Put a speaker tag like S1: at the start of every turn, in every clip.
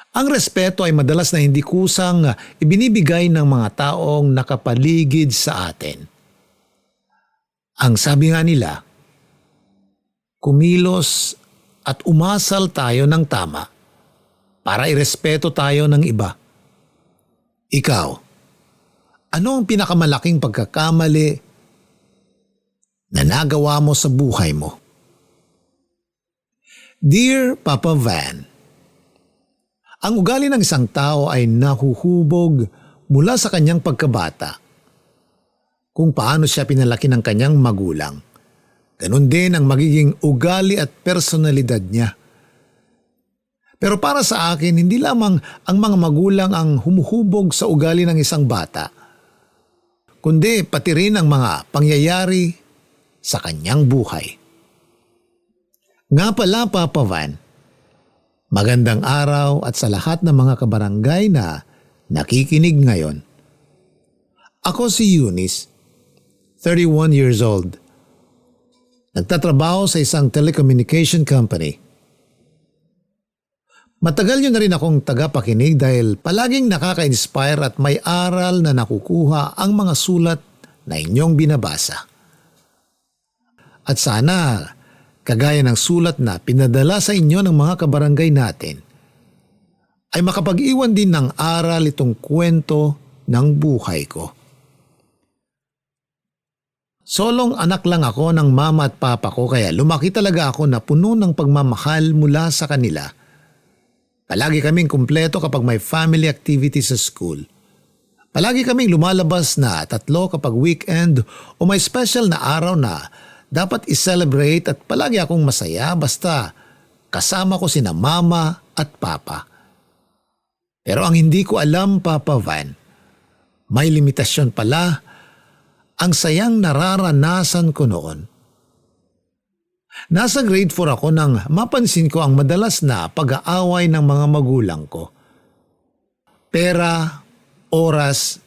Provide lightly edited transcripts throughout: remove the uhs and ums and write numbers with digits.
S1: Ang respeto ay madalas na hindi kusang ibinibigay ng mga taong nakapaligid sa atin. Ang sabi nga nila, kumilos at umasal tayo ng tama para irespeto tayo ng iba. Ikaw, ano ang pinakamalaking pagkakamali na nagawa mo sa buhay mo? Dear Papa Van, ang ugali ng isang tao ay nahuhubog mula sa kanyang pagkabata. Kung paano siya pinalaki ng kanyang magulang, ganun din ang magiging ugali at personalidad niya. Pero para sa akin, hindi lamang ang mga magulang ang humuhubog sa ugali ng isang bata, kundi pati rin ang mga pangyayari sa kanyang buhay. Nga pala, Papa Van, magandang araw at sa lahat ng mga kabarangay na nakikinig ngayon. Ako si Eunice, 31 years old. Nagtatrabaho sa isang telecommunication company. Matagal nyo na rin akong tagapakinig dahil palaging nakaka-inspire at may aral na nakukuha ang mga sulat na inyong binabasa. At sana, kagaya ng sulat na pinadala sa inyo ng mga kabarangay natin, ay makapag-iwan din ng aral itong kwento ng buhay ko. Solong anak lang ako ng mama at papa ko kaya lumaki talaga ako na puno ng pagmamahal mula sa kanila. Palagi kaming kumpleto kapag may family activity sa school. Palagi kaming lumalabas na 3 kapag weekend o may special na araw na dapat i-celebrate at palagi akong masaya basta kasama ko sina mama at papa. Pero ang hindi ko alam, Papa Van, may limitasyon pala ang sayang nararanasan ko noon. Nasa grade 4 ako nang mapansin ko ang madalas na pag-aaway ng mga magulang ko. Pera, oras,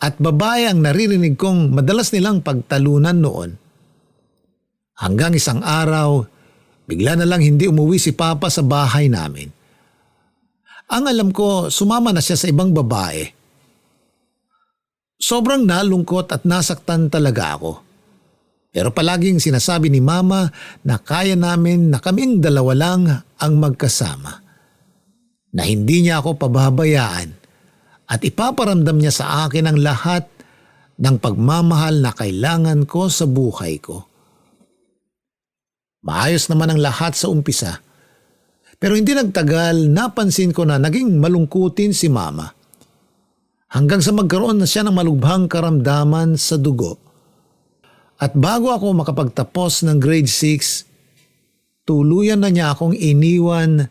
S1: at babae ang naririnig kong madalas nilang pagtalunan noon. Hanggang isang araw, bigla na lang hindi umuwi si Papa sa bahay namin. Ang alam ko, sumama na siya sa ibang babae. Sobrang nalungkot at nasaktan talaga ako. Pero palaging sinasabi ni Mama na kaya namin na kaming dalawa lang ang magkasama. Na hindi niya ako pababayaan at ipaparamdam niya sa akin ang lahat ng pagmamahal na kailangan ko sa buhay ko. Maayos naman ang lahat sa umpisa. Pero hindi nagtagal, napansin ko na naging malungkutin si Mama. Hanggang sa magkaroon na siya ng malubhang karamdaman sa dugo. At bago ako makapagtapos ng grade 6, tuluyan na niya akong iniwan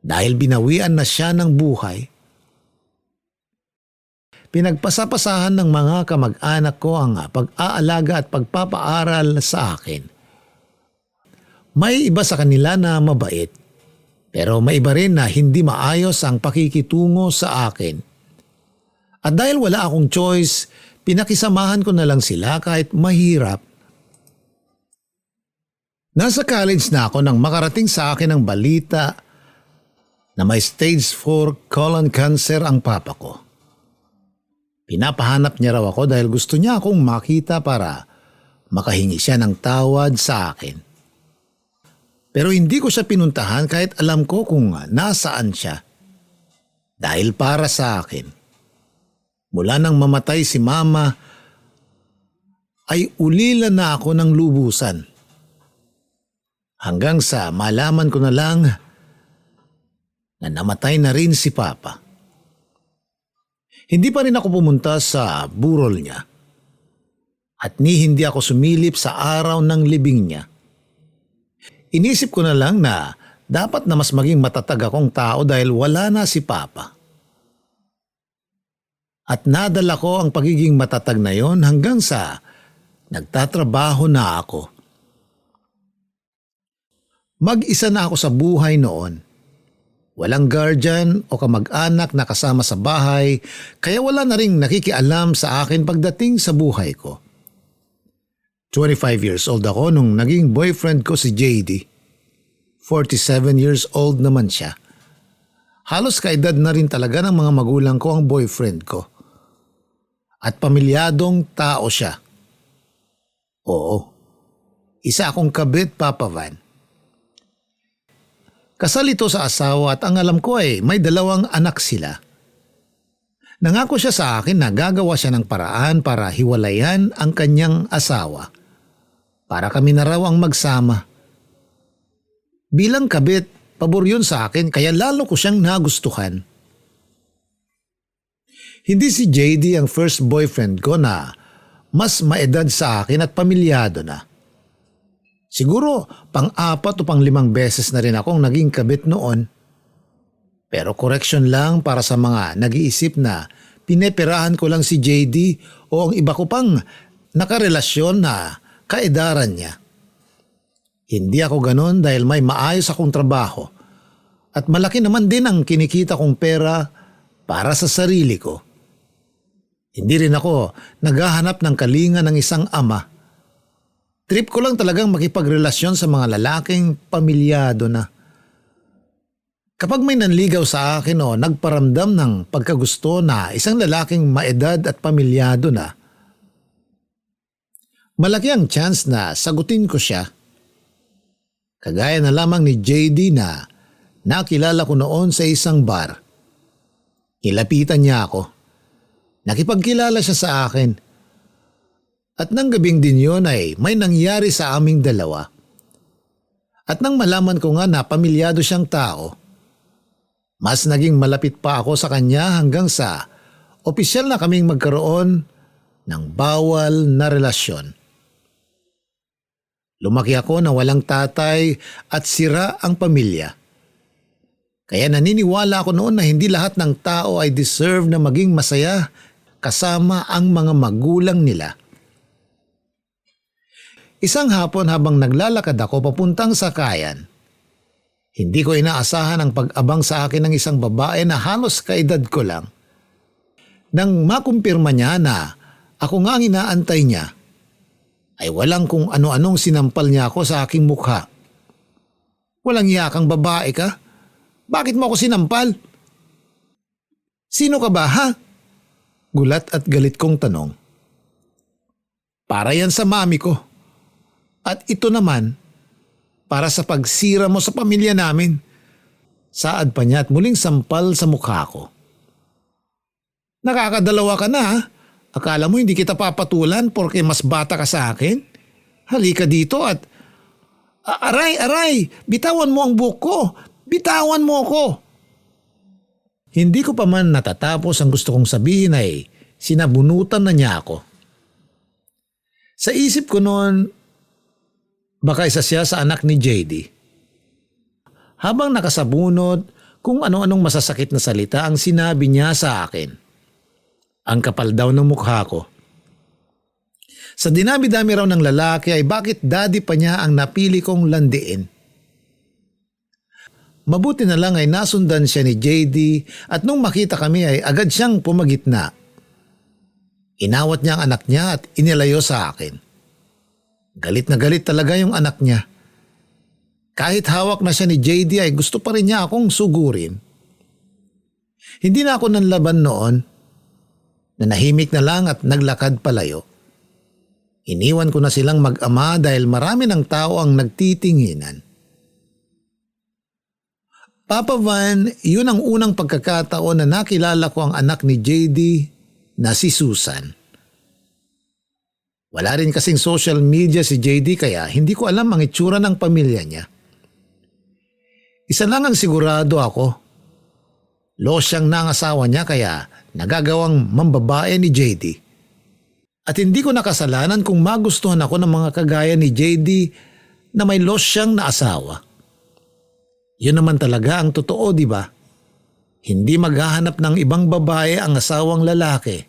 S1: dahil binawian na siya ng buhay. Pinagpasapasahan ng mga kamag-anak ko ang pag-aalaga at pagpapaaral sa akin. May iba sa kanila na mabait, pero may iba rin na hindi maayos ang pakikitungo sa akin. At dahil wala akong choice, pinakisamahan ko na lang sila kahit mahirap. Nasa college na ako nang makarating sa akin ang balita na may stage 4 colon cancer ang papa ko. Pinapahanap niya raw ako dahil gusto niya akong makita para makahingi siya ng tawad sa akin. Pero hindi ko siya pinuntahan kahit alam ko kung nasaan siya. Dahil para sa akin, mula nang mamatay si Mama, ay ulila na ako ng lubusan. Hanggang sa malaman ko na lang na namatay na rin si Papa. Hindi pa rin ako pumunta sa burol niya. At hindi ako sumilip sa araw ng libing niya. Inisip ko na lang na dapat na mas maging matatag akong tao dahil wala na si Papa. At nadala ko ang pagiging matatag na yon hanggang sa nagtatrabaho na ako. Mag-isa na ako sa buhay noon. Walang guardian o kamag-anak na kasama sa bahay kaya wala na ring nakikialam sa akin pagdating sa buhay ko. 25 years old ako nung naging boyfriend ko si JD. 47 years old naman siya. Halos kaedad na rin talaga ng mga magulang ko ang boyfriend ko. At pamilyadong tao siya. Oo, isa akong kabit, Papa Van. Kasal ito sa asawa at ang alam ko ay may 2 anak sila. Nangako siya sa akin na gagawa siya ng paraan para hiwalayan ang kanyang asawa. Para kami na raw ang magsama. Bilang kabit, pabor yun sa akin kaya lalo ko siyang nagustuhan. Hindi si JD ang first boyfriend ko na mas maedad sa akin at pamilyado na. Siguro pang-4 o pang-5 beses na rin akong naging kabit noon. Pero correction lang para sa mga nag-iisip na pineperahan ko lang si JD o ang iba ko pang nakarelasyon na kaedaran niya. Hindi ako ganon dahil may maayos akong trabaho at malaki naman din ang kinikita kong pera para sa sarili ko. Hindi rin ako naghahanap ng kalinga ng isang ama. Trip ko lang talagang makipagrelasyon sa mga lalaking pamilyado na. Kapag may nanligaw sa akin o nagparamdam ng pagkagusto na isang lalaking maedad at pamilyado na, malaki ang chance na sagutin ko siya. Kagaya na lamang ni JD na nakilala ko noon sa isang bar. Kilapitan niya ako. Nakipagkilala siya sa akin. At nang gabing din yun ay may nangyari sa aming dalawa. At nang malaman ko nga na pamilyado siyang tao, mas naging malapit pa ako sa kanya hanggang sa opisyal na kaming magkaroon ng bawal na relasyon. Lumaki ako na walang tatay at sira ang pamilya. Kaya naniniwala ako noon na hindi lahat ng tao ay deserve na maging masaya kasama ang mga magulang nila. Isang hapon habang naglalakad ako papuntang sakayan, hindi ko inaasahan ang pag-abang sa akin ng isang babae na halos kaedad ko lang. Nang makumpirma niya na ako nga ang inaantay niya, ay walang kung ano-anong sinampal niya ako sa aking mukha. Walang yakang babae ka? Bakit mo ako sinampal? Sino ka ba ha? Gulat at galit kong tanong. Para yan sa mami ko. At ito naman, para sa pagsira mo sa pamilya namin. Saad pa niya at muling sampal sa mukha ko. Nakakadalawa ka na ha? Akala mo hindi kita papatulan porque mas bata ka sa akin? Halika dito at... Aray! Bitawan mo ang buhok ko! Bitawan mo ako! Hindi ko pa man natatapos ang gusto kong sabihin ay sinabunutan na niya ako. Sa isip ko noon, baka isa siya sa anak ni JD. Habang nakasabunod, kung ano-anong masasakit na salita ang sinabi niya sa akin. Ang kapal daw ng mukha ko. Sa dinami-dami raw ng lalaki ay bakit daddy pa niya ang napili kong landiin. Mabuti na lang ay nasundan siya ni JD at nung makita kami ay agad siyang pumagitna. Inawat niya ang anak niya at inilayo sa akin. Galit na galit talaga yung anak niya. Kahit hawak na siya ni JD ay gusto pa rin niya akong sugurin. Hindi na ako nanlaban noon. Nanahimik na lang at naglakad palayo. Iniwan ko na silang mag-ama dahil marami ng tao ang nagtitinginan. Papa Van, yun ang unang pagkakataon na nakilala ko ang anak ni JD na si Susan. Wala rin kasing social media si JD kaya hindi ko alam ang itsura ng pamilya niya. Isa lang ang sigurado ako. Losyang nangasawa niya kaya nagagawang mambabae ni JD. At hindi ko nakasalanan kung magustuhan ako ng mga kagaya ni JD na may losyang na asawa. Yun naman talaga ang totoo, di ba? Hindi maghahanap ng ibang babae ang asawang lalaki,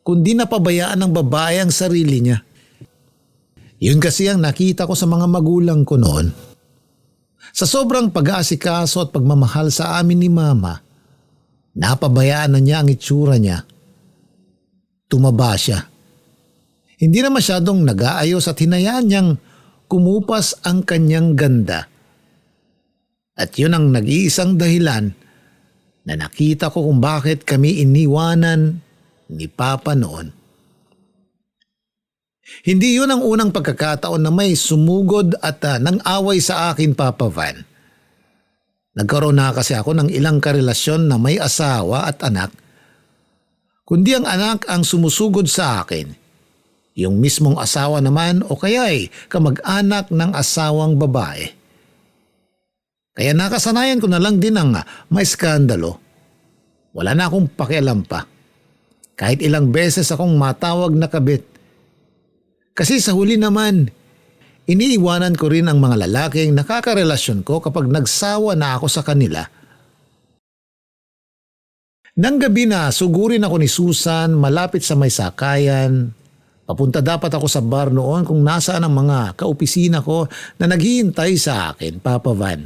S1: kundi napabayaan ng babae ang sarili niya. Yun kasi ang nakita ko sa mga magulang ko noon. Sa sobrang pag-aasikaso at pagmamahal sa amin ni Mama, napabayaan na niya ang itsura niya. Tumaba siya. Hindi na masyadong nag-aayos at hinayaan niyang kumupas ang kanyang ganda. At yun ang nag-iisang dahilan na nakita ko kung bakit kami iniwanan ni Papa noon. Hindi yun ang unang pagkakataon na may sumugod at nang-away sa akin, Papa Van. Nagkaroon na kasi ako ng ilang karelasyon na may asawa at anak, kundi ang anak ang sumusugod sa akin. Yung mismong asawa naman o kaya'y kamag-anak ng asawang babae. Kaya nakasanayan ko na lang din ang may skandalo. Wala na akong pakialam pa. Kahit ilang beses akong matawag na kabit. Kasi sa huli naman, iniiwanan ko rin ang mga lalaking nakakarelasyon ko kapag nagsawa na ako sa kanila. Nang gabi na sugurin ako ni Susan malapit sa may sakayan. Papunta dapat ako sa bar noon kung nasaan ang mga kaopisina ko na naghihintay sa akin, Papa Van.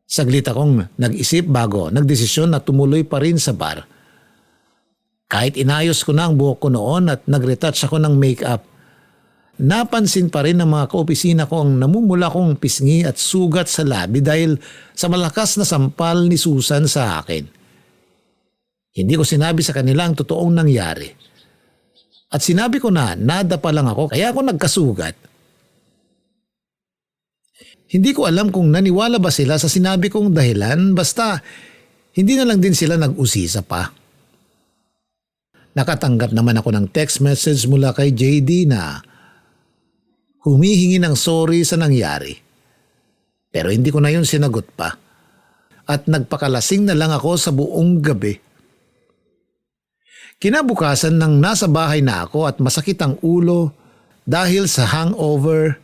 S1: Saglit akong nag-isip bago nagdesisyon na tumuloy pa rin sa bar. Kahit inayos ko na ang buhok ko noon at nag-retouch ako ng makeup, napansin pa rin ng mga kaopisina ko ang namumula kong pisngi at sugat sa labi dahil sa malakas na sampal ni Susan sa akin. Hindi ko sinabi sa kanila ang totoong nangyari. At sinabi ko na nada pa lang ako kaya ako nagkasugat. Hindi ko alam kung naniwala ba sila sa sinabi kong dahilan, basta hindi na lang din sila nag-usisa pa. Nakatanggap naman ako ng text message mula kay JD na humihingi ng sorry sa nangyari. Pero hindi ko na yun sinagot pa. At nagpakalasing na lang ako sa buong gabi. Kinabukasan nang nasa bahay na ako at masakit ang ulo dahil sa hangover,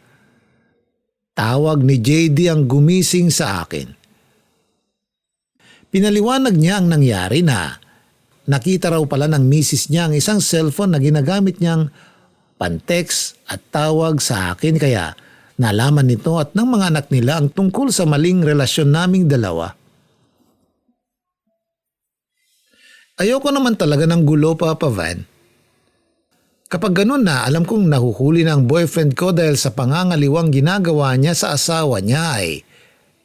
S1: tawag ni JD ang gumising sa akin. Pinaliwanag niya ang nangyari na nakita raw pala ng misis niya ang isang cellphone na ginagamit niyang pan-text at tawag sa akin kaya nalaman nito at ng mga anak nila ang tungkol sa maling relasyon naming dalawa. Ayoko naman talaga ng gulo, Papa Van. Kapag ganun na, alam kong nahuhuli na ang boyfriend ko dahil sa pangangaliwang ginagawa niya sa asawa niya ay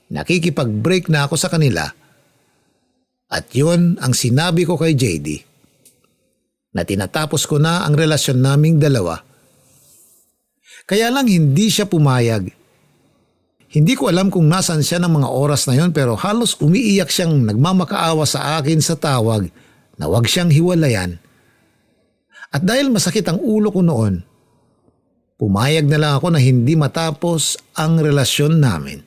S1: nakikipag-break na ako sa kanila. At yun ang sinabi ko kay JD, na tinatapos ko na ang relasyon naming dalawa. Kaya lang hindi siya pumayag. Hindi ko alam kung nasan siya ng mga oras na yon pero halos umiiyak siyang nagmamakaawa sa akin sa tawag na huwag siyang hiwalayan. At dahil masakit ang ulo ko noon, pumayag na lang ako na hindi matapos ang relasyon namin.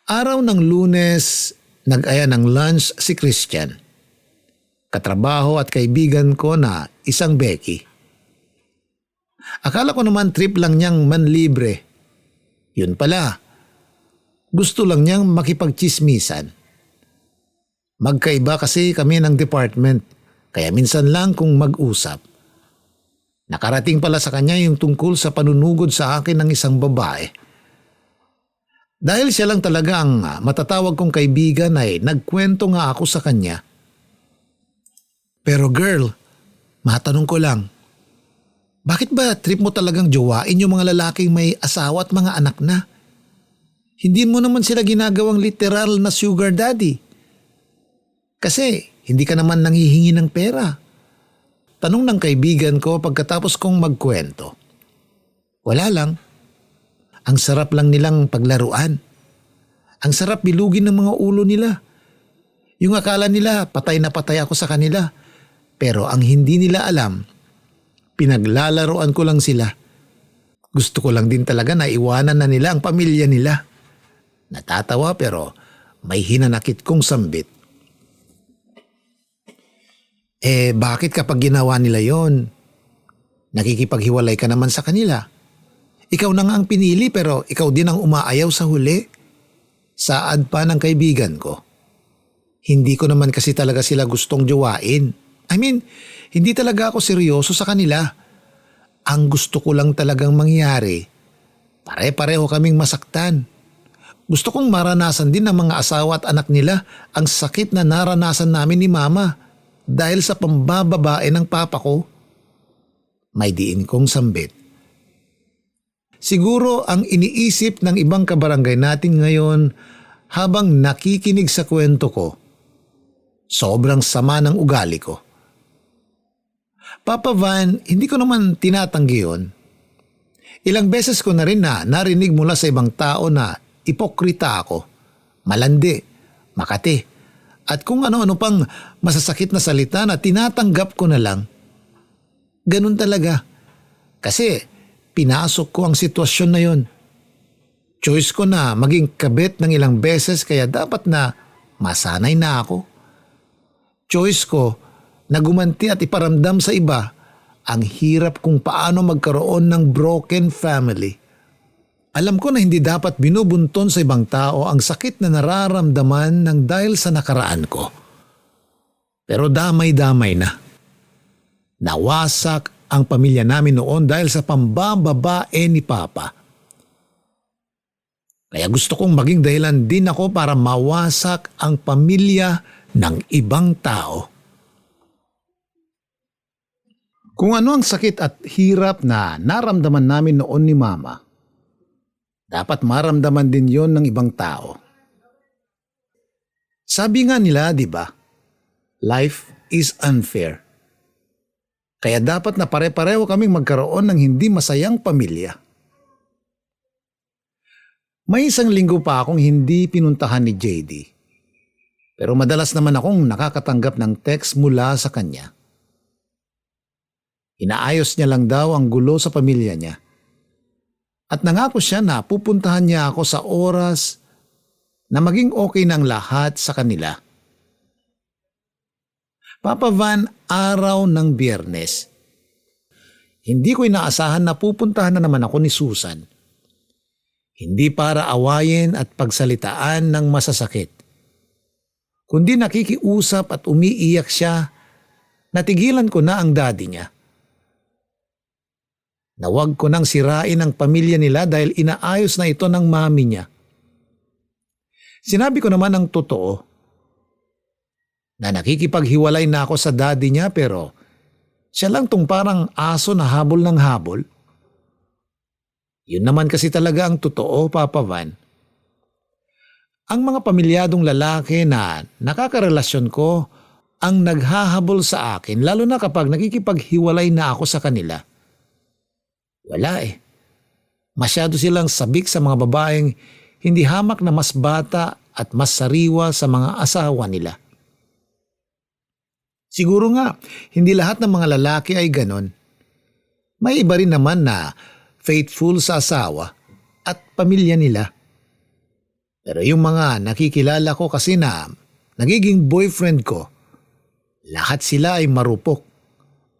S1: Araw ng Lunes, nag-aya ng lunch si Christian. Katrabaho at kaibigan ko na isang Becky. Akala ko naman trip lang niyang manlibre. Yun pala, gusto lang niyang makipagchismisan. Magkaiba kasi kami ng department, kaya minsan lang kung mag-usap. Nakarating pala sa kanya yung tungkol sa panunugod sa akin ng isang babae. Dahil siya lang talaga ang matatawag kong kaibigan ay nagkwento nga ako sa kanya. Pero girl, matanong ko lang, bakit ba trip mo talagang jowain yung mga lalaking may asawa at mga anak na? Hindi mo naman sila ginagawang literal na sugar daddy. Kasi hindi ka naman nanghihingi ng pera. Tanong ng kaibigan ko pagkatapos kong magkwento. Wala lang. Ang sarap lang nilang paglaruan. Ang sarap bilugin ng mga ulo nila. Yung akala nila patay na patay ako sa kanila. Pero ang hindi nila alam, pinaglalaroan ko lang sila. Gusto ko lang din talaga na iwanan na nila ang pamilya nila. Natatawa pero may hinanakit kong sambit. Bakit kapag ginawa nila yon, nakikipaghiwalay ka naman sa kanila? Ikaw na nga ang pinili pero ikaw din ang umaayaw sa huli. Saad pa ng kaibigan ko. Hindi ko naman kasi talaga sila gustong jowain. Hindi talaga ako seryoso sa kanila. Ang gusto ko lang talagang mangyari, pare-pareho kaming masaktan. Gusto kong maranasan din ng mga asawa at anak nila ang sakit na naranasan namin ni Mama dahil sa pambababae ng papa ko. May diin kong sambit. Siguro ang iniisip ng ibang kabarangay natin ngayon habang nakikinig sa kwento ko. Sobrang sama ng ugali ko. Papa Van, hindi ko naman tinatanggi yun. Ilang beses ko na rin na narinig mula sa ibang tao na ipokrita ako, malandi, makati, at kung ano-ano pang masasakit na salita na tinatanggap ko na lang. Ganun talaga. Kasi pinasok ko ang sitwasyon na yun. Choice ko na maging kabit ng ilang beses kaya dapat na masanay na ako. Choice ko na gumanti at iparamdam sa iba ang hirap kung paano magkaroon ng broken family. Alam ko na hindi dapat binubunton sa ibang tao ang sakit na nararamdaman ng dahil sa nakaraan ko. Pero damay-damay na. Nawasak ang pamilya namin noon dahil sa pambababae ni Papa. Kaya gusto kong maging dahilan din ako para mawasak ang pamilya ng ibang tao. Kung ano ang sakit at hirap na naramdaman namin noon ni Mama, dapat maramdaman din yon ng ibang tao. Sabi nga nila, di ba? Life is unfair. Kaya dapat na pare-pareho kaming magkaroon ng hindi masayang pamilya. May isang linggo pa akong hindi pinuntahan ni JD. Pero madalas naman akong nakakatanggap ng text mula sa kanya. Inaayos niya lang daw ang gulo sa pamilya niya. At nangako siya na pupuntahan niya ako sa oras na maging okay ng lahat sa kanila. Papa Van, araw ng Biyernes. Hindi ko inaasahan na pupuntahan na naman ako ni Susan. Hindi para awayin at pagsalitaan ng masasakit. Kundi nakikiusap at umiiyak siya, natigilan ko na ang daddy niya. Na wag ko nang sirain ang pamilya nila dahil inaayos na ito ng mami niya. Sinabi ko naman ang totoo na nakikipaghiwalay na ako sa daddy niya pero siya lang tong parang aso na habol ng habol. Yun naman kasi talaga ang totoo, Papa Van. Ang mga pamilyadong lalaki na nakakarelasyon ko ang naghahabol sa akin lalo na kapag nakikipaghiwalay na ako sa kanila. Wala eh. Masyado silang sabik sa mga babaeng hindi hamak na mas bata at mas sariwa sa mga asawa nila. Siguro nga, hindi lahat ng mga lalaki ay ganon. May iba rin naman na faithful sa asawa at pamilya nila. Pero yung mga nakikilala ko kasi na nagiging boyfriend ko, lahat sila ay marupok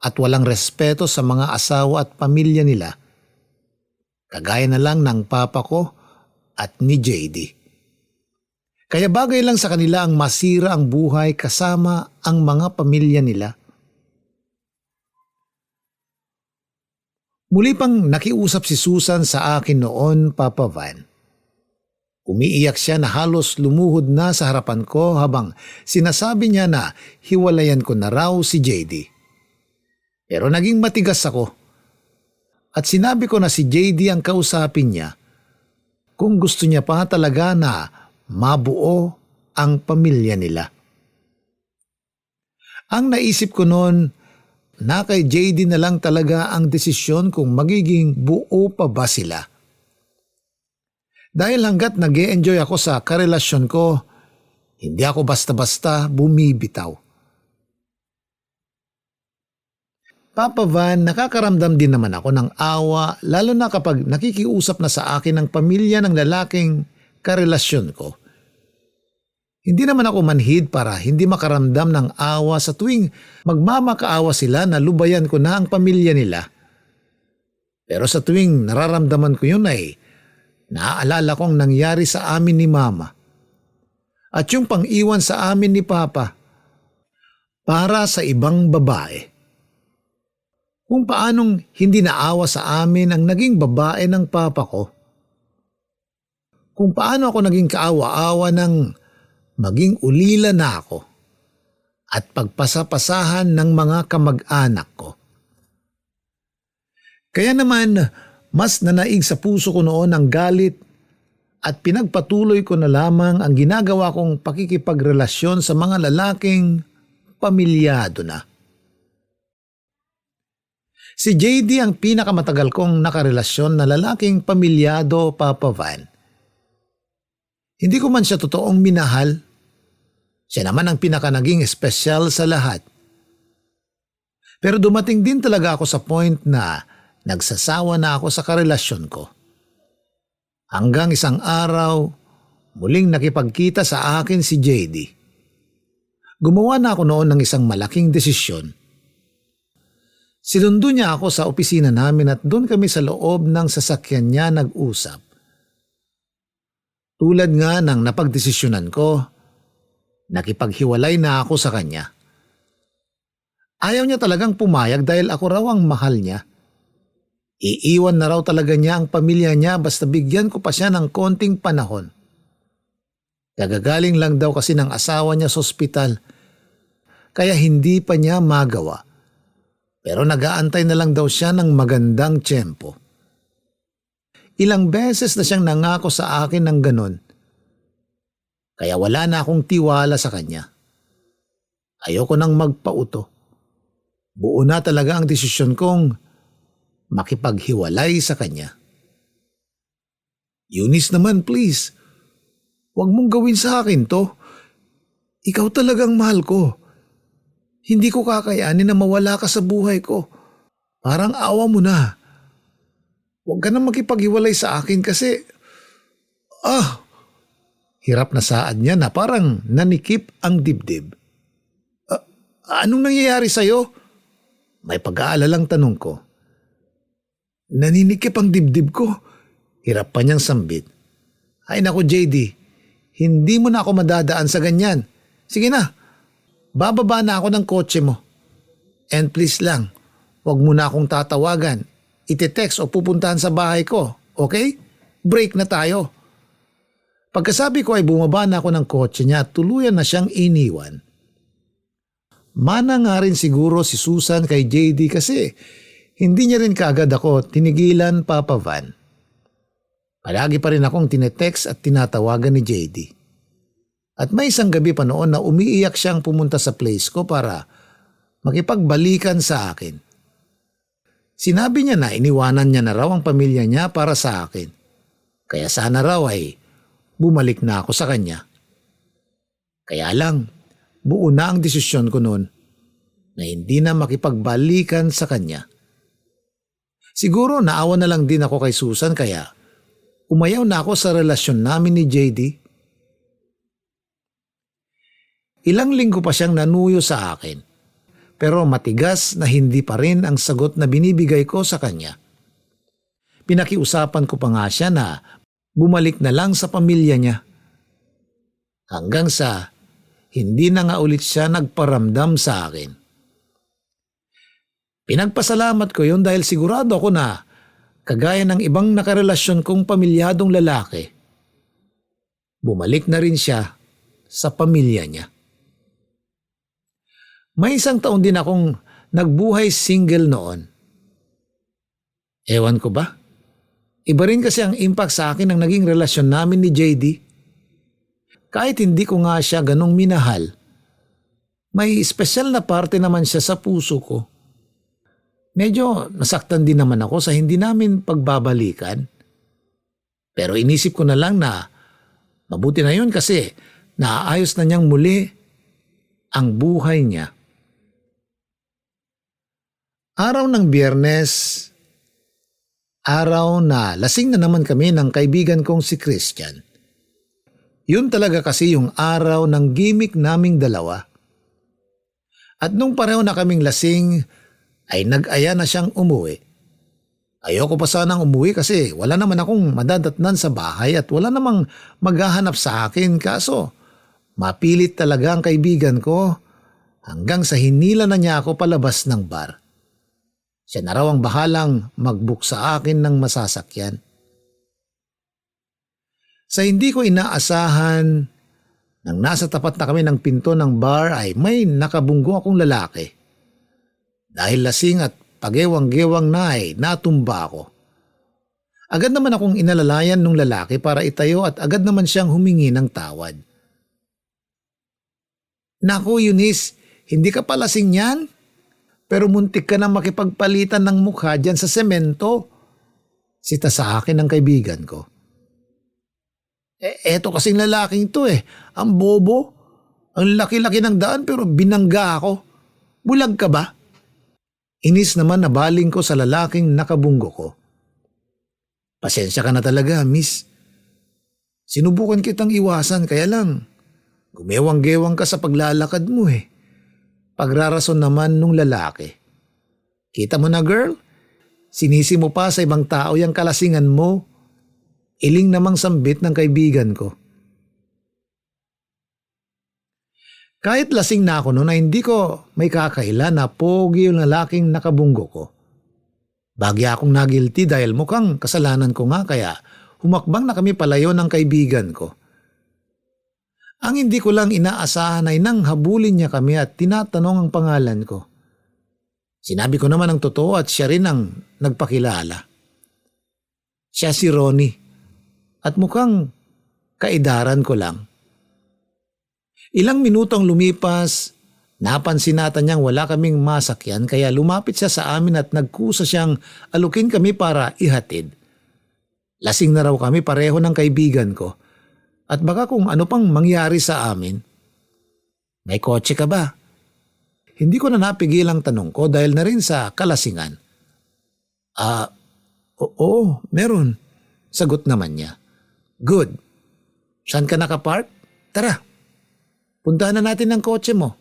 S1: at walang respeto sa mga asawa at pamilya nila. Kagaya na lang ng papa ko at ni JD. Kaya bagay lang sa kanila ang masira ang buhay kasama ang mga pamilya nila. Muli pang nakiusap si Susan sa akin noon, Papa Van. Umiiyak siya na halos lumuhod na sa harapan ko habang sinasabi niya na hiwalayan ko na raw si JD. Pero naging matigas ako. At sinabi ko na si JD ang kausapin niya kung gusto niya pa talaga na mabuo ang pamilya nila. Ang naisip ko noon na kay JD na lang talaga ang desisyon kung magiging buo pa ba sila. Dahil hanggat nag-e-enjoy ako sa karelasyon ko, hindi ako basta-basta bumibitaw. Papa Van, nakakaramdam din naman ako ng awa lalo na kapag nakikiusap na sa akin ang pamilya ng lalaking karelasyon ko. Hindi naman ako manhid para hindi makaramdam ng awa sa tuwing magmamakaawa sila na lubayan ko na ang pamilya nila. Pero sa tuwing nararamdaman ko yun ay naaalala kong nangyari sa amin ni Mama at yung pang-iwan sa amin ni Papa para sa ibang babae. Kung paanong hindi naawa sa amin ang naging babae ng Papa ko. Kung paano ako naging kaawa-awa ng maging ulila na ako at pagpasapasahan ng mga kamag-anak ko. Kaya naman, mas nanaig sa puso ko noon ang galit at pinagpatuloy ko na lamang ang ginagawa kong pakikipagrelasyon sa mga lalaking pamilyado na. Si JD ang pinakamatagal kong nakarelasyon na lalaking pamilyado, Papa Van. Hindi ko man siya totoong minahal. Siya naman ang pinakanaging espesyal sa lahat. Pero dumating din talaga ako sa point na nagsasawa na ako sa karelasyon ko. Hanggang isang araw, muling nakipagkita sa akin si JD. Gumawa na ako noon ng isang malaking desisyon. Sinundo niya ako sa opisina namin at doon kami sa loob ng sasakyan niya nag-usap. Tulad nga ng napagdesisyonan ko, nakipaghiwalay na ako sa kanya. Ayaw niya talagang pumayag dahil ako raw ang mahal niya. Iiwan na raw talaga niya ang pamilya niya basta bigyan ko pa siya ng konting panahon. Kagagaling lang daw kasi ng asawa niya sa ospital, kaya hindi pa niya magawa. Pero nag-aantay na lang daw siya ng magandang tiyempo. Ilang beses na siyang nangako sa akin ng ganon. Kaya wala na akong tiwala sa kanya. Ayoko nang magpauto. Buo na talaga ang desisyon kong makipaghiwalay sa kanya. Eunice naman, please. Huwag mong gawin sa akin to. Ikaw talagang mahal ko. Hindi ko kakayanin na mawala ka sa buhay ko. Parang awa mo na. Huwag ka na makipaghiwalay sa akin kasi… Hirap na saad niya na parang nanikip ang dibdib. Anong nangyayari sa'yo? May pag-aalalang tanong ko. Naninikip ang dibdib ko. Hirap pa niyang sambit. Ay naku JD, hindi mo na ako madadaan sa ganyan. Sige na. Bababa na ako ng kotse mo. And please lang, huwag mo na akong tatawagan, ite-text o pupuntahan sa bahay ko, okay? Break na tayo. Pagkasabi ko ay bumaba na ako ng kotse niya at tuluyan na siyang iniwan. Mana nga rin siguro si Susan kay JD kasi hindi niya rin kaagad ako tinigilan, Papa Van. Palagi pa rin akong tinetext at tinatawagan ni JD. At may isang gabi pa noon na umiiyak siyang pumunta sa place ko para makipagbalikan sa akin. Sinabi niya na iniwanan niya na raw ang pamilya niya para sa akin. Kaya sana raw ay bumalik na ako sa kanya. Kaya lang, buo na ang desisyon ko noon na hindi na makipagbalikan sa kanya. Siguro naawa na lang din ako kay Susan kaya umayaw na ako sa relasyon namin ni JD. Ilang linggo pa siyang nanuyo sa akin, pero matigas na hindi pa rin ang sagot na binibigay ko sa kanya. Pinakiusapan ko pa nga siya na bumalik na lang sa pamilya niya. Hanggang sa hindi na nga ulit siya nagparamdam sa akin. Pinagpasalamat ko yun dahil sigurado ako na kagaya ng ibang nakarelasyon kong pamilyadong lalaki, bumalik na rin siya sa pamilya niya. May isang taon din akong nagbuhay single noon. Ewan ko ba? Iba rin kasi ang impact sa akin ng naging relasyon namin ni JD. Kahit hindi ko nga siya ganong minahal, may espesyal na parte naman siya sa puso ko. Medyo nasaktan din naman ako sa hindi namin pagbabalikan. Pero inisip ko na lang na mabuti na yun kasi naayos na niyang muli ang buhay niya. Araw ng Biyernes, araw na lasing na naman kami ng kaibigan kong si Christian. Yun talaga kasi yung araw ng gimmick naming dalawa. At nung pareho na kaming lasing, ay nag-aya na siyang umuwi. Ayoko pa sanang umuwi kasi wala naman akong madadatnan sa bahay at wala namang maghahanap sa akin kaso mapilit talaga ang kaibigan ko hanggang sa hinila na niya ako palabas ng bar. Siya na raw ang bahalang mag-book sa akin ng masasakyan. Sa hindi ko inaasahan, nang nasa tapat na kami ng pinto ng bar ay may nakabunggo akong lalaki. Dahil lasing at pagewang-gewang na ay natumba ako. Agad naman akong inalalayan nung lalaki para itayo at agad naman siyang humingi ng tawad. Naku Eunice, hindi ka palasing yan? Pero muntik ka na makipagpalitan ng mukha dyan sa semento. Sita sa akin ng kaibigan ko. Eto kasing lalaking to ang bobo. Ang laki-laki ng daan pero binangga ako. Bulag ka ba? Inis naman na baling ko sa lalaking nakabunggo ko. Pasensya ka na talaga, miss. Sinubukan kitang iwasan kaya lang gumewang-gewang ka sa paglalakad mo Pagrarason naman nung lalaki. Kita mo na girl, sinisi mo pa sa ibang tao yung kalasingan mo. Iling namang sambit ng kaibigan ko. Kahit lasing na ako noon ay hindi ko may kakaila na pogi yung lalaking nakabunggo ko. Bagya akong nagilty dahil mukhang kasalanan ko nga kaya humakbang na kami palayo ng kaibigan ko. Ang hindi ko lang inaasahan ay nang habulin niya kami at tinatanong ang pangalan ko. Sinabi ko naman ang totoo at siya rin ang nagpakilala. Siya si Ronnie at mukhang kaidaran ko lang. Ilang minutong lumipas, napansin natin niyang wala kaming masakyan kaya lumapit siya sa amin at nagkusa siyang alukin kami para ihatid. Lasing na raw kami pareho ng kaibigan ko at baka kung ano pang mangyari sa amin. May kotse ka ba? Hindi ko na napigil ang tanong ko dahil na rin sa kalasingan. Oo, meron. Sagot naman niya. Good. Saan ka nakapark? Tara. Puntahan na natin ang kotse mo.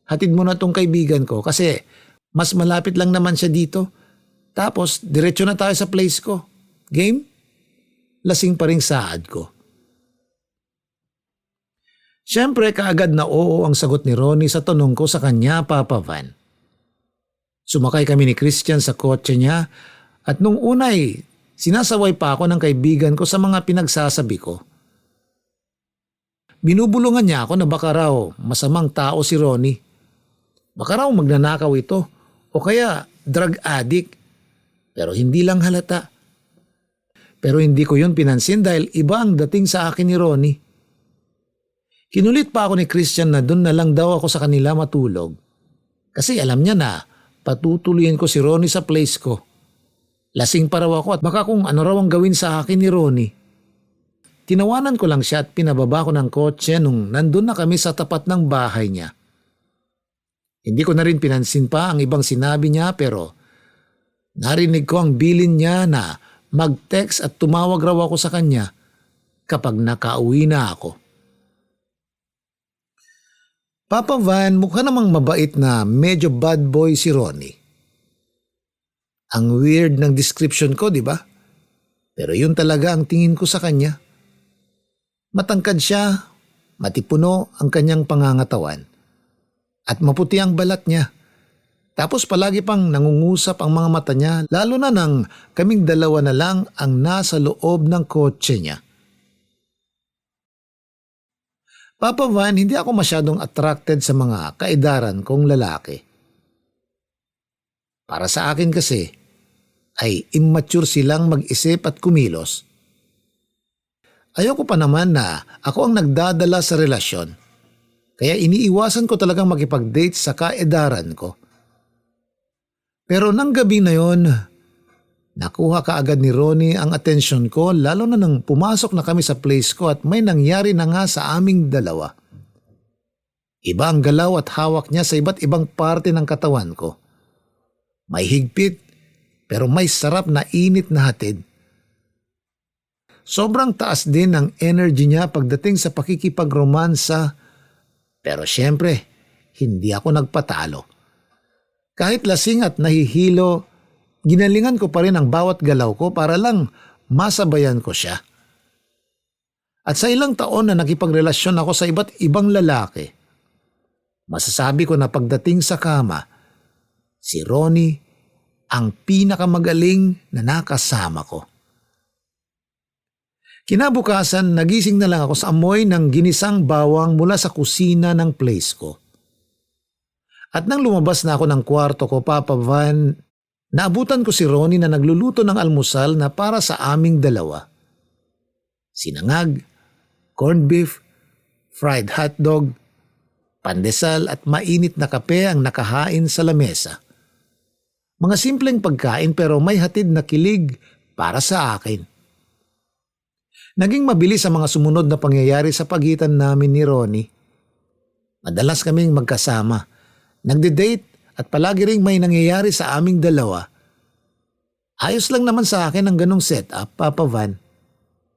S1: Hatid mo na tong kaibigan ko kasi mas malapit lang naman siya dito. Tapos diretso na tayo sa place ko. Game? Lasing pa ring saad ko. Siyempre kaagad na oo ang sagot ni Ronnie sa tanong ko sa kanya, Papa Van. Sumakay kami ni Christian sa kotse niya at nung unay sinasaway pa ako ng kaibigan ko sa mga pinagsasabi ko. Binubulungan niya ako na baka raw masamang tao si Ronnie. Baka raw magnanakaw ito o kaya drug addict. Pero hindi lang halata. Pero hindi ko yun pinansin dahil iba ang dating sa akin ni Ronnie. Kinulit pa ako ni Christian na doon na lang daw ako sa kanila matulog. Kasi alam niya na patutuloyin ko si Ronnie sa place ko. Lasing pa raw ako at baka kung ano raw ang gawin sa akin ni Ronnie. Tinawanan ko lang siya at pinababa ko ng kotse nung nandun na kami sa tapat ng bahay niya. Hindi ko na rin pinansin pa ang ibang sinabi niya pero narinig ko ang bilin niya na mag-text at tumawag raw ako sa kanya kapag nakauwi na ako. Papa Van, mukha namang mabait na medyo bad boy si Ronnie. Ang weird ng description ko, di ba? Pero yun talaga ang tingin ko sa kanya. Matangkad siya, matipuno ang kanyang pangangatawan, at maputi ang balat niya. Tapos palagi pang nangungusap ang mga mata niya, lalo na nang kaming dalawa na lang ang nasa loob ng kotse niya. Papa Van, hindi ako masyadong attracted sa mga kaedaran kong lalaki. Para sa akin kasi, ay immature silang mag-isip at kumilos. Ayoko pa naman na ako ang nagdadala sa relasyon, kaya iniiwasan ko talagang makipag-date sa kaedaran ko. Pero nang gabi na yon, nakuha kaagad ni Ronnie ang atensyon ko lalo na nang pumasok na kami sa place ko at may nangyari na nga sa aming dalawa. Iba ang galaw at hawak niya sa iba't ibang parte ng katawan ko. May higpit pero may sarap na init na hatid. Sobrang taas din ang energy niya pagdating sa pakikipag-romansa pero syempre hindi ako nagpatalo. Kahit lasing at nahihilo, ginalingan ko pa rin ang bawat galaw ko para lang masabayan ko siya. At sa ilang taon na nakipagrelasyon ako sa iba't ibang lalaki, masasabi ko na pagdating sa kama, si Ronnie ang pinakamagaling na nakasama ko. Kinabukasan, nagising na lang ako sa amoy ng ginisang bawang mula sa kusina ng place ko. At nang lumabas na ako ng kwarto ko, Papa Van, Naabutan ko si Ronnie na nagluluto ng almusal na para sa aming dalawa. Sinangag, corned beef, fried hotdog, pandesal at mainit na kape ang nakahain sa lamesa. Mga simpleng pagkain pero may hatid na kilig para sa akin. Naging mabilis ang mga sumunod na pangyayari sa pagitan namin ni Ronnie. Madalas kaming magkasama, nagde-date at palagi ring may nangyayari sa aming dalawa. Ayos lang naman sa akin ang ganong setup, Papa Van.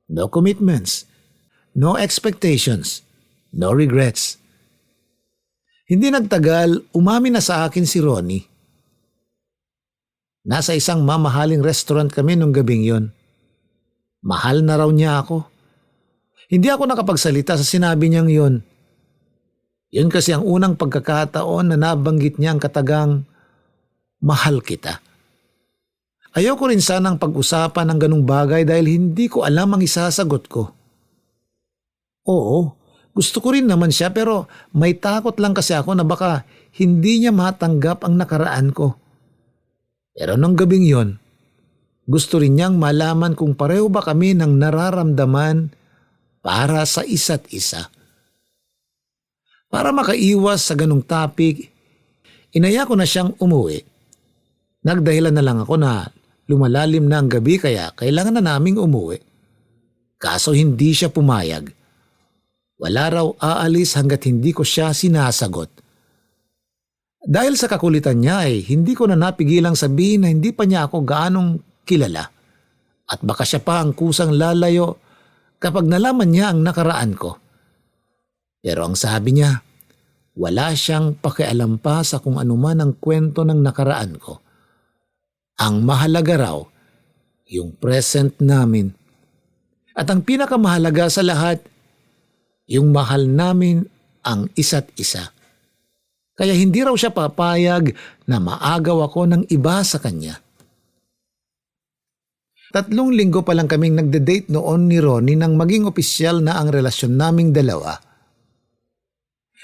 S1: No commitments, no expectations, no regrets. Hindi nagtagal, umamin na sa akin si Ronnie. Nasa isang mamahaling restaurant kami nung gabing yon. Mahal na raw niya ako. Hindi ako nakapagsalita sa sinabi niyang yon. Yun kasi ang unang pagkakataon na nabanggit niya ang katagang, mahal kita. Ayoko rin sanang pag-usapan ng ganung bagay dahil hindi ko alam ang isasagot ko. Oo, gusto ko rin naman siya pero may takot lang kasi ako na baka hindi niya matanggap ang nakaraan ko. Pero nung gabing yon, gusto rin niyang malaman kung pareho ba kami ng nararamdaman para sa isa't isa. Para makaiwas sa ganung topic, inaya ko na siyang umuwi. Nagdahilan na lang ako na lumalalim na ang gabi kaya kailangan na naming umuwi. Kaso hindi siya pumayag. Wala raw aalis hanggat hindi ko siya sinasagot. Dahil sa kakulitan niya ay hindi ko na napigilang sabihin na hindi pa niya ako gaanong kilala. At baka siya pa ang kusang lalayo kapag nalaman niya ang nakaraan ko. Pero ang sabi niya, wala siyang pakialam pa sa kung anuman ang kwento ng nakaraan ko. Ang mahalaga raw, yung present namin. At ang pinakamahalaga sa lahat, yung mahal namin ang isa't isa. Kaya hindi raw siya papayag na maagaw ako ng iba sa kanya. 3 linggo pa lang kaming nagde-date noon ni Ronnie nang maging opisyal na ang relasyon naming dalawa.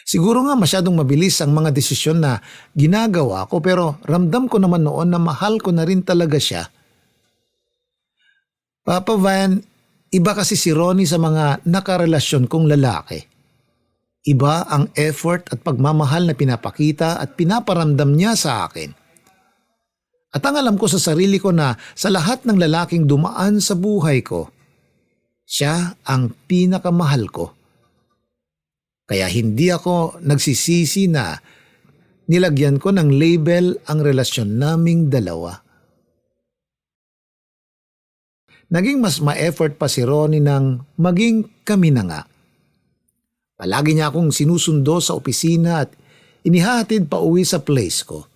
S1: Siguro nga masyadong mabilis ang mga desisyon na ginagawa ko pero ramdam ko naman noon na mahal ko na rin talaga siya. Papa Van, iba kasi si Ronnie sa mga nakarelasyon kong lalaki. Iba ang effort at pagmamahal na pinapakita at pinaparamdam niya sa akin. At ang alam ko sa sarili ko na sa lahat ng lalaking dumaan sa buhay ko, siya ang pinakamahal ko. Kaya hindi ako nagsisisi na nilagyan ko ng label ang relasyon naming dalawa. Naging mas ma-effort pa si Ronnie nang maging kami na nga. Palagi niya akong sinusundo sa opisina at inihahatid pa uwi sa place ko.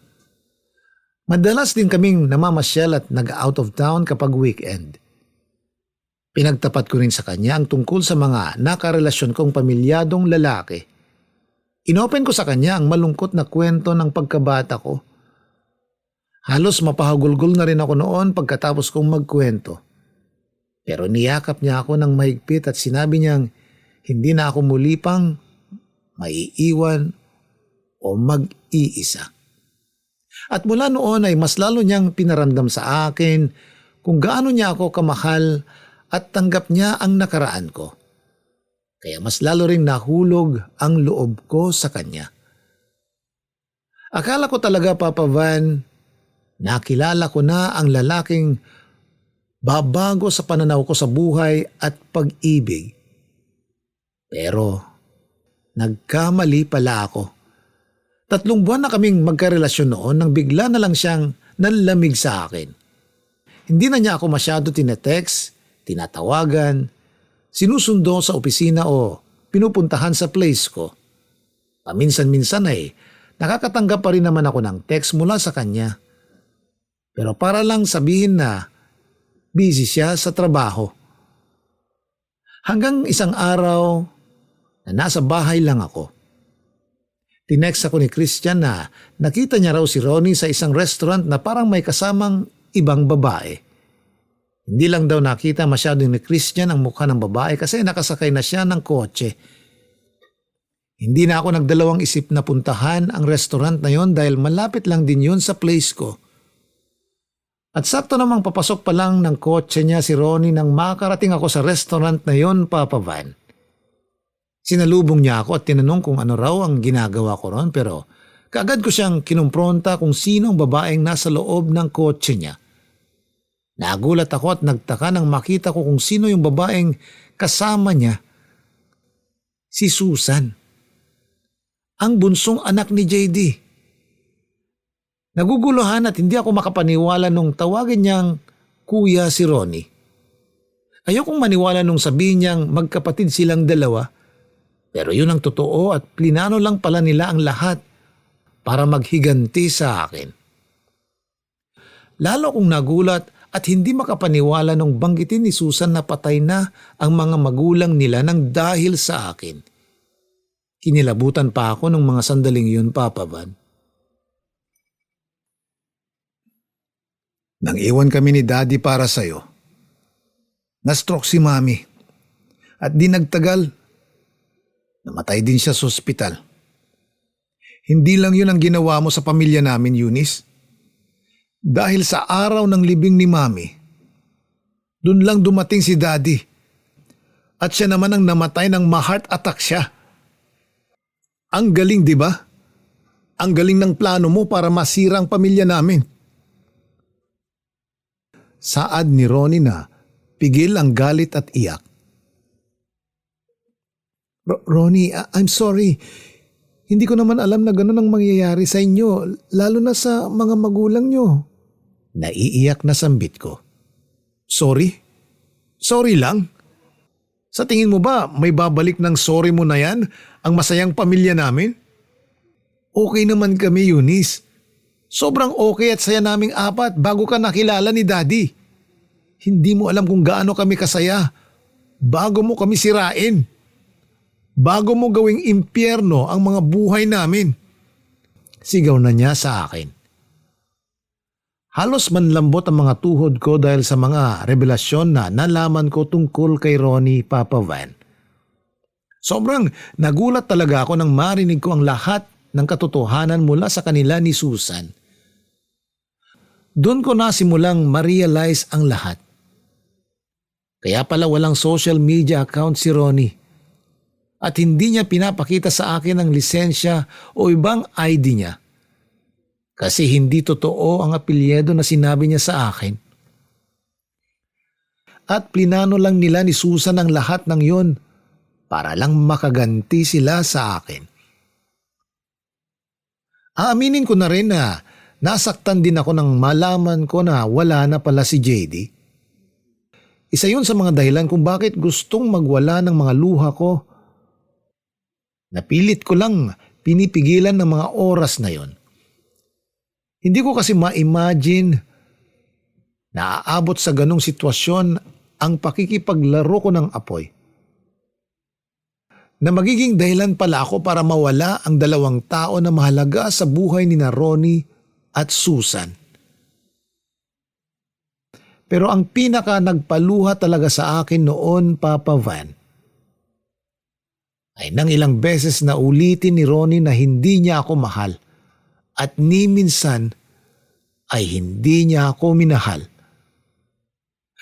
S1: Madalas din kaming namamasyal at nag-out of town kapag weekend. Pinagtapat ko rin sa kanya ang tungkol sa mga nakarelasyon kong pamilyadong lalaki. Inopen ko sa kanya ang malungkot na kwento ng pagkabata ko. Halos mapahagulgol na rin ako noon pagkatapos kong magkwento. Pero niyakap niya ako ng mahigpit at sinabi niyang hindi na ako muli pang maiiwan o mag-iisa. At mula noon ay mas lalo niyang pinaramdam sa akin kung gaano niya ako kamahal at tanggap niya ang nakaraan ko. Kaya mas lalo ring nahulog ang loob ko sa kanya. Akala ko talaga, Papa Van, nakilala ko na ang lalaking babago sa pananaw ko sa buhay at pag-ibig. Pero nagkamali pala ako. 3 buwan na kaming magkarelasyon noon nang bigla na lang siyang nanlamig sa akin. Hindi na niya ako masyado tinetext, tinatawagan, sinusundo sa opisina o pinupuntahan sa place ko. Paminsan-minsan ay nakakatanggap pa rin naman ako ng text mula sa kanya. Pero para lang sabihin na busy siya sa trabaho. Hanggang isang araw na nasa bahay lang ako. Tinext ako ni Christian na nakita niya raw si Ronnie sa isang restaurant na parang may kasamang ibang babae. Hindi lang daw nakita masyado ni Christian ang mukha ng babae kasi nakasakay na siya ng kotse. Hindi na ako nagdalawang isip na puntahan ang restaurant na yon dahil malapit lang din yun sa place ko. At sakto namang papasok pa lang ng kotse niya si Ronnie nang makarating ako sa restaurant na yon, Papa Van. Sinalubong niya ako at tinanong kung ano raw ang ginagawa ko ron, pero kaagad ko siyang kinumpronta kung sino ang babaeng nasa loob ng kotse niya. Nagulat ako at nagtaka nang makita ko kung sino yung babaeng kasama niya. Si Susan, ang bunsong anak ni JD. Naguguluhan at hindi ako makapaniwala nung tawagin niyang kuya si Ronnie. Ayokong maniwala nung sabihin niyang magkapatid silang dalawa, pero yun ang totoo at plinano lang pala nila ang lahat para maghiganti sa akin. Lalo kong nagulat at hindi makapaniwala nung banggitin ni Susan na patay na ang mga magulang nila nang dahil sa akin. Kinilabutan pa ako nung mga sandaling yun, Papa Van. Nang iwan kami ni Daddy para sa'yo, na-stroke si Mami at di nagtagal, namatay din siya sa ospital. Hindi lang yun ang ginawa mo sa pamilya namin, Eunice. Dahil sa araw ng libing ni Mami, dun lang dumating si Daddy. At siya naman ang namatay ng ma-heart attack siya. Ang galing, di ba? Ang galing ng plano mo para masira ang pamilya namin. Saad ni Ronnie na pigil ang galit at iyak. Ronnie, I'm sorry. Hindi ko naman alam na gano'n ang mangyayari sa inyo, lalo na sa mga magulang nyo. Naiiyak na sambit ko. Sorry? Sorry lang? Sa tingin mo ba may babalik ng sorry mo na yan ang masayang pamilya namin? Okay naman kami, Eunice. Sobrang okay at saya naming apat bago ka nakilala ni Daddy. Hindi mo alam kung gaano kami kasaya bago mo kami sirain. Bago mo gawing impyerno ang mga buhay namin. Sigaw na niya sa akin. Halos manlambot ang mga tuhod ko dahil sa mga revelasyon na nalaman ko tungkol kay Ronnie, Papa Van. Sobrang nagulat talaga ako nang marinig ko ang lahat ng katotohanan mula sa kanila ni Susan. Doon ko na simulang ma-realize ang lahat. Kaya pala walang social media account si Ronnie. At hindi niya pinapakita sa akin ang lisensya o ibang ID niya. Kasi hindi totoo ang apelyido na sinabi niya sa akin. At plinano lang nila ni Susan ang lahat ng yon para lang makaganti sila sa akin. Aaminin ko na rin na nasaktan din ako nang malaman ko na wala na pala si JD. Isa yun sa mga dahilan kung bakit gustong magwala ng mga luha ko. Napilit ko lang pinipigilan ng mga oras na yon. Hindi ko kasi ma-imagine na aabot sa ganong sitwasyon ang pakikipaglaro ko ng apoy. Na magiging dahilan pala ako para mawala ang dalawang tao na mahalaga sa buhay ni Ronnie at Susan. Pero ang pinaka nagpaluha talaga sa akin noon, Papa Van, ay nang ilang beses na ulitin ni Ronnie na hindi niya ako mahal at ni minsan ay hindi niya ako minahal.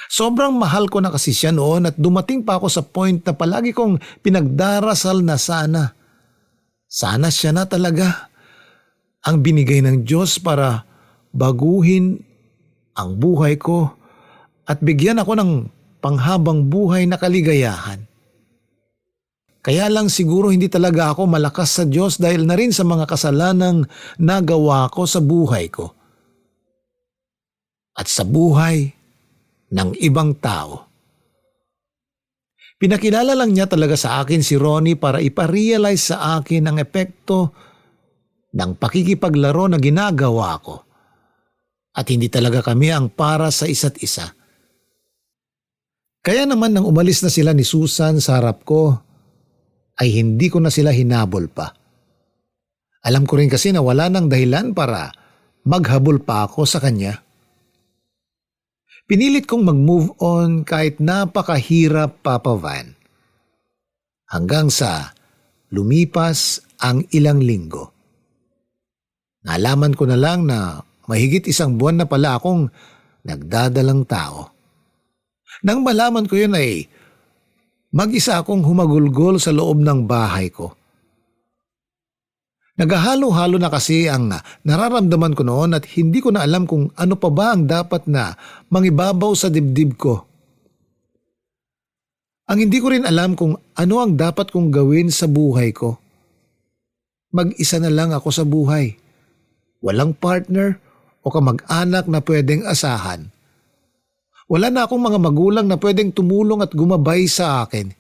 S1: Sobrang mahal ko na kasi siya noon at dumating pa ako sa point na palagi kong pinagdarasal na sana siya na talaga ang binigay ng Diyos para baguhin ang buhay ko at bigyan ako ng panghabang buhay na kaligayahan. Kaya lang siguro hindi talaga ako malakas sa Diyos dahil na rin sa mga kasalanang nagawa ko sa buhay ko. At sa buhay ng ibang tao. Pinakilala lang niya talaga sa akin si Ronnie para iparealize sa akin ang epekto ng pakikipaglaro na ginagawa ko. At hindi talaga kami ang para sa isa't isa. Kaya naman nang umalis na sila ni Susan sa harap ko, ay hindi ko na sila hinabol pa. Alam ko rin kasi na wala nang dahilan para maghabol pa ako sa kanya. Pinilit kong mag-move on kahit napakahirap, Papa Van. Hanggang sa lumipas ang ilang linggo. Nalaman ko na lang na mahigit 1 buwan na pala akong nagdadalang tao. Nang malaman ko yun ay mag-isa akong humagulgol sa loob ng bahay ko. Naghahalo-halo na kasi ang nararamdaman ko noon at hindi ko na alam kung ano pa ba ang dapat na mangibabaw sa dibdib ko. Ang hindi ko rin alam kung ano ang dapat kong gawin sa buhay ko. Mag-isa na lang ako sa buhay. Walang partner o kamag-anak na pwedeng asahan. Wala na akong mga magulang na pwedeng tumulong at gumabay sa akin.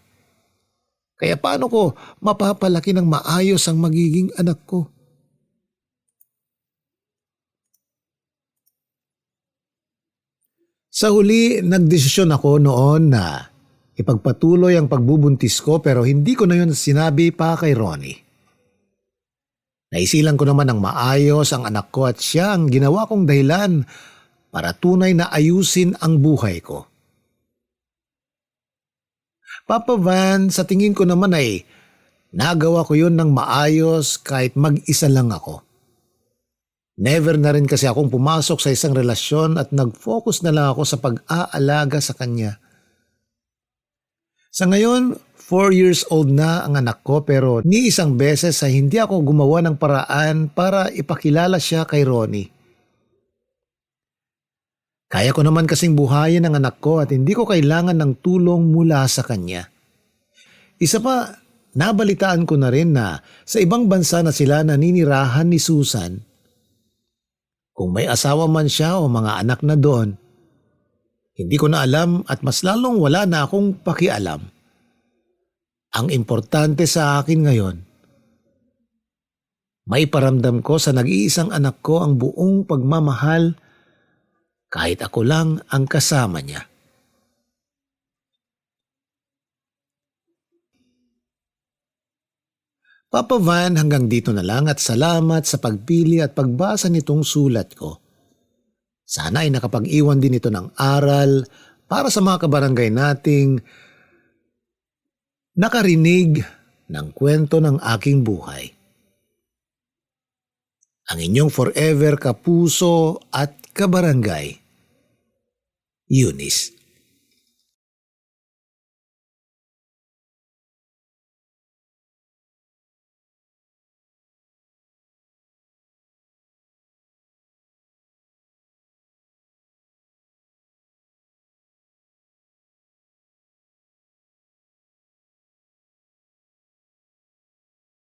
S1: Kaya paano ko mapapalaki ng maayos ang magiging anak ko? Sa huli, nagdesisyon ako noon na ipagpatuloy ang pagbubuntis ko pero hindi ko na yun sinabi pa kay Ronnie. Naisilang ko naman ng maayos ang anak ko at siya ang ginawa kong dahilan para tunay na ayusin ang buhay ko. Papa Van, sa tingin ko naman ay nagawa ko yun ng maayos kahit mag-isa lang ako. Never na rin kasi akong pumasok sa isang relasyon at nag-focus na lang ako sa pag-aalaga sa kanya. Sa ngayon, 4 years old na ang anak ko pero ni isang beses ay hindi ako gumawa ng paraan para ipakilala siya kay Ronnie. Kaya ko naman kasing buhayin ang anak ko at hindi ko kailangan ng tulong mula sa kanya. Isa pa, nabalitaan ko na rin na sa ibang bansa na sila naninirahan ni Susan. Kung may asawa man siya o mga anak na doon, hindi ko na alam at mas lalong wala na akong pakialam. Ang importante sa akin ngayon, may paramdam ko sa nag-iisang anak ko ang buong pagmamahal kahit ako lang ang kasama niya. Papa Van, hanggang dito na lang at salamat sa pagpili at pagbasa nitong sulat ko. Sana ay nakapag-iwan din ito ng aral para sa mga kabarangay nating nakarinig ng kwento ng aking buhay. Ang inyong forever kapuso at kabarangay, Eunice.